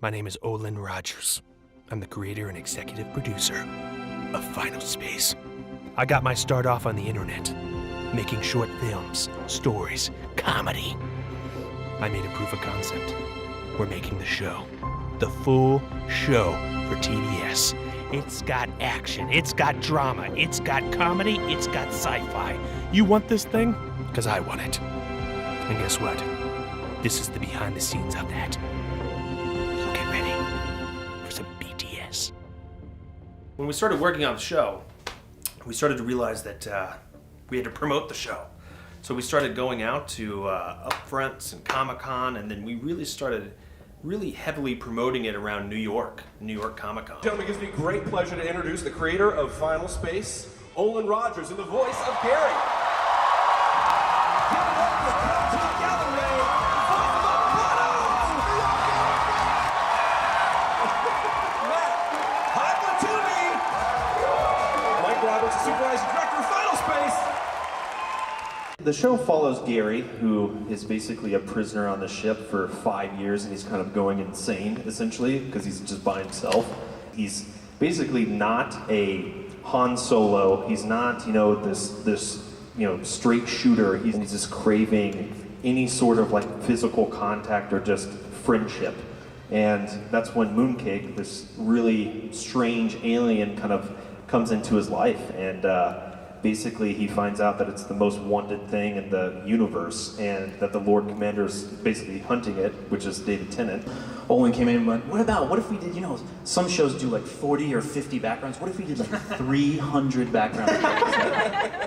My name is Olin Rogers. I'm the creator and executive producer of Final Space. I got my start off on the internet, making short films, stories, comedy. I made a proof of concept. We're making the show. The full show for TDS. It's got action, it's got drama, it's got comedy, it's got sci-fi. You want this thing? Because I want it. And guess what? This is the behind the scenes of that. So get ready for some BTS. When we started working on the show, we started to realize that we had to promote the show. So we started going out to upfronts and Comic-Con, and then we really started heavily promoting it around New York Comic-Con. Gentlemen, it gives me great pleasure to introduce the creator of Final Space, Olin Rogers, and the voice of Gary. Give it up for Cartoon Gallery, voice of Apollo! Matt Hypotumi! Mike Roberts, supervising director of Final Space. The show follows Gary, who is basically a prisoner on the ship for 5 years, and he's kind of going insane, essentially, because he's just by himself. He's basically not a Han Solo. He's not, this straight shooter. He's just craving any sort of like physical contact or just friendship. And that's when Mooncake, this really strange alien, kind of comes into his life, and basically he finds out that it's the most wanted thing in the universe, and that the Lord Commander's basically hunting it, which is David Tennant. Olin came in and went, what if we did, some shows do like 40 or 50 backgrounds, what if we did like 300 backgrounds?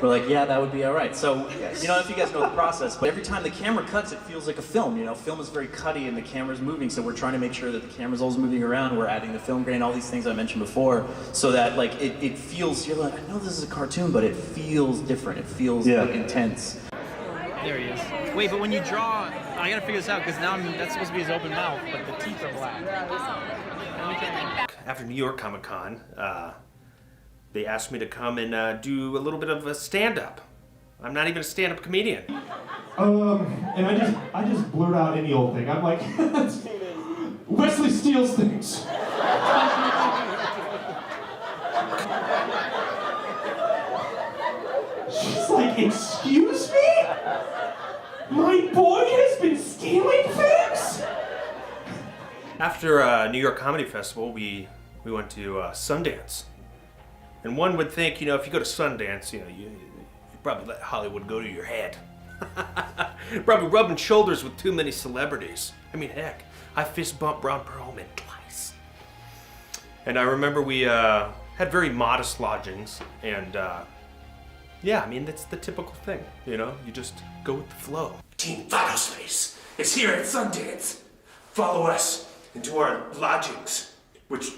We're like, yeah, that would be all right. So, if you guys know the process, but every time the camera cuts, it feels like a film, Film is very cutty and the camera's moving, so we're trying to make sure that the camera's always moving around, we're adding the film grain, all these things I mentioned before, so that like it feels, you're like, I know this is a cartoon, but it feels different, it feels like intense. There he is. Wait, but when you draw, I gotta figure this out, because now that's supposed to be his open mouth, but the teeth are black. After New York Comic-Con, they asked me to come and do a little bit of a stand-up. I'm not even a stand-up comedian. And I just blurt out any old thing. I'm like, Wesley steals things. She's like, excuse me? My boy has been stealing things? After New York Comedy Festival, we went to Sundance. And one would think, if you go to Sundance, you probably let Hollywood go to your head. Probably rubbing shoulders with too many celebrities. I mean, heck, I fist bumped Ron Perlman twice. And I remember we had very modest lodgings, and that's the typical thing, you just go with the flow. Team Final Space is here at Sundance. Follow us into our lodgings, which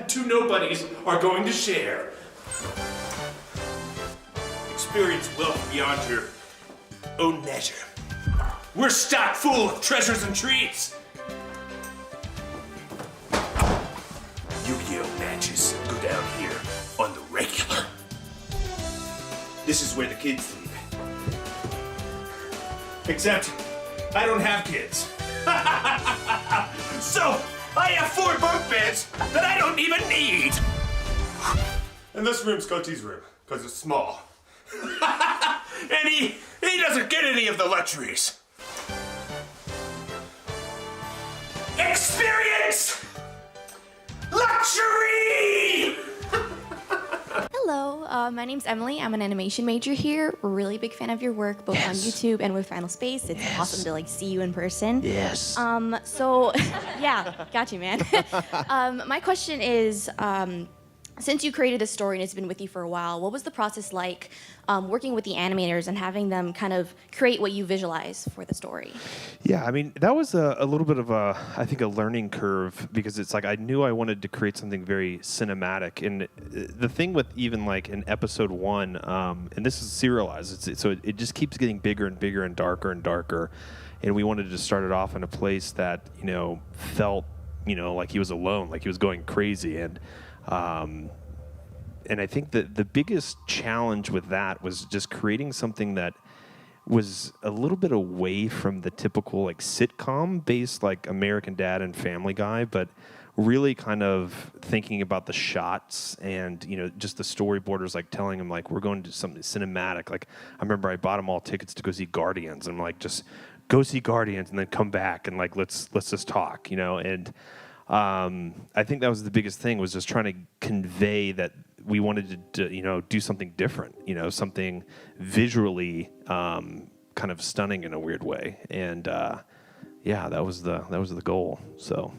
two nobodies are going to share. Experience wealth beyond your own measure. We're stocked full of treasures and treats. Yu-Gi-Oh matches go down here on the regular. This is where the kids sleep. Except, I don't have kids. So, I have 4 bunk beds that I don't even need. And this room's Scotty's room, because it's small. And he doesn't get any of the luxuries. Experience luxury! Hello, my name's Emily. I'm an animation major here. Really big fan of your work, both on YouTube and with Final Space. It's awesome to see you in person. Yes. Yeah, got you, man. My question is, since you created this story and it's been with you for a while, what was the process like working with the animators and having them kind of create what you visualize for the story? Yeah, I mean, that was a little bit of a learning curve, because it's like I knew I wanted to create something very cinematic. And the thing with even like in episode 1, and this is serialized, so it just keeps getting bigger and bigger and darker. And we wanted to start it off in a place that, felt, like he was alone, like he was going crazy. And I think that the biggest challenge with that was just creating something that was a little bit away from the typical like sitcom based like American Dad and Family Guy, but really kind of thinking about the shots and, you know, just the storyboarders like telling him like we're going to do something cinematic. Like I remember I bought them all tickets to go see Guardians, and I'm like, just go see Guardians and then come back and like let's just talk, you know. And I think that was the biggest thing, was just trying to convey that we wanted to you know, do something different, you know, something visually kind of stunning in a weird way. And yeah, that was the goal. So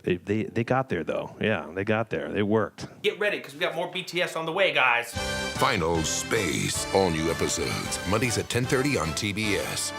they got there though. Yeah, they got there. They worked. Get ready, because we got more BTS on the way, guys. Final Space, all new episodes, Mondays at 10:30 on TBS.